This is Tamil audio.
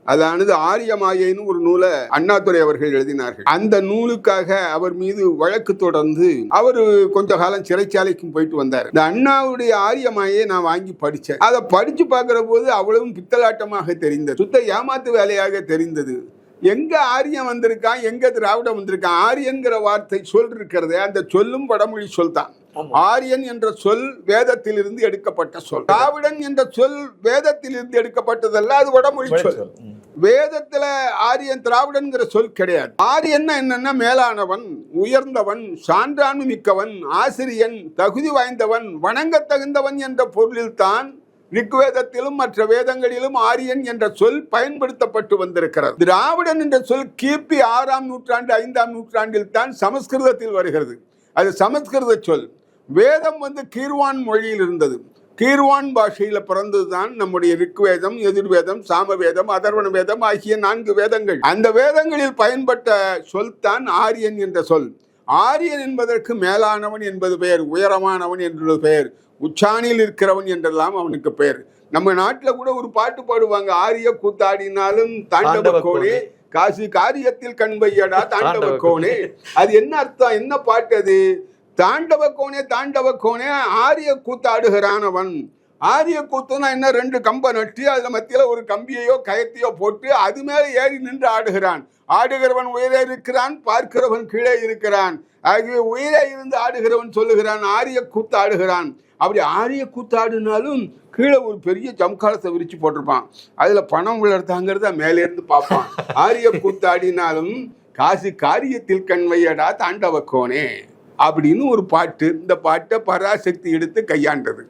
அதானது ஆரியமாயைன்னு ஒரு நூலை அண்ணாதுரை அவர்கள் எழுதினார்கள். அந்த நூலுக்காக அவர் மீது வழக்கு தொடர்ந்து அவர் கொஞ்ச காலம் சிறைச்சாலைக்கும் போயிட்டு வந்தார். இந்த அண்ணாவுடைய ஆரியமாயை நான் வாங்கி படிச்சேன். அதை படிச்சு பார்க்கிற போது அவ்வளவும் பித்தலாட்டமாக தெரிந்தது, சுத்த ஏமாத்து வேலையாக தெரிந்தது. எங்க ஆரியம் வந்திருக்கான், எங்க திராவிடம் வந்திருக்கான்? ஆரியன்கிற வார்த்தை சொல் இருக்கிறது, அந்த சொல்லும் வடமொழி சொல் தான். ஆரியன் என்ற சொல் வேதத்தில் இருந்து எடுக்கப்பட்ட சொல். திராவிடன் என்ற சொல் வேதத்தில் இருந்து எடுக்கப்பட்டதல்ல, அது வடமொழி சொல். வேதத்துல ஆரியன் திராவிடன்கிற சொல் கிடையாது. ஆரியன் என்னன்னா மேலானவன், உயர்ந்தவன், சான்றாண்மை மிக்கவன், ஆசிரியன், தகுதி வாய்ந்தவன், வணங்க தகுந்தவன் என்ற பொருளில் தான் ரிக்வேதத்திலும் மற்ற வேதங்களிலும் ஆரியன் என்ற சொல் பயன்படுத்தப்பட்டு வந்திருக்கிறது. திராவிடன் என்ற சொல் கிபி 6ஆம் நூற்றாண்டு 5ஆம் நூற்றாண்டில் தான் சமஸ்கிருதத்தில் வருகிறது. அது சமஸ்கிருத சொல். வேதம் கீர்வான் மொழியில் இருந்தது. கீர்வான் பாஷையில பிறந்ததுதான் நம்முடைய ரிக்வேதம், எதிர்வேதம், சாமவேதம், அதர்வண வேதம் ஆகிய 4 வேதங்கள். அந்த வேதங்களில் பயன்பட்ட சொல் தான் ஆரியன் என்ற சொல். ஆரியன் என்பதற்கு மேலானவன் என்பது பெயர், உயரமானவன் என்பது பெயர், உச்சாணியில் இருக்கிறவன் என்றெல்லாம் அவனுக்கு பெயர். நம்ம நாட்டில் கூட ஒரு பாட்டு பாடுவாங்க, ஆரிய கூத்தாடினாலும் தாண்டவ கோனே, காசு காரியத்தில் கண் வையடா தாண்டவ கோனே. அது என்ன அர்த்தம், என்ன பாட்டு அது? தாண்டவ கோனே தாண்டவ கோனே, ஆரிய கூத்தாடுகிறானவன். ஆரிய கூத்துனா என்ன? 2 கம்பை நட்டு அதுல மத்தியில ஒரு கம்பியையோ கயத்தையோ போட்டு அது மேல ஏறி நின்று ஆடுகிறான். ஆடுகிறவன் உயரே இருக்கிறான், பார்க்கிறவன் கீழே இருக்கிறான். ஆகிய உயரே இருந்து ஆடுகிறவன் சொல்லுகிறான் ஆரிய கூத்தாடுகிறான். அப்படி ஆரிய கூத்தாடினாலும் கீழே ஒரு பெரிய ஜம்காலத்தை விரிச்சு போட்டிருப்பான், அதுல பணம் விழுறதாங்கிறத மேலே இருந்து பார்ப்பான். ஆரிய கூத்தாடினாலும் காசு காரியத்தில் கண் வையடா தாண்டவ கோனே அப்படின்னு ஒரு பாட்டு. இந்த பாட்டை பராசக்தி எடுத்து கையாண்டது.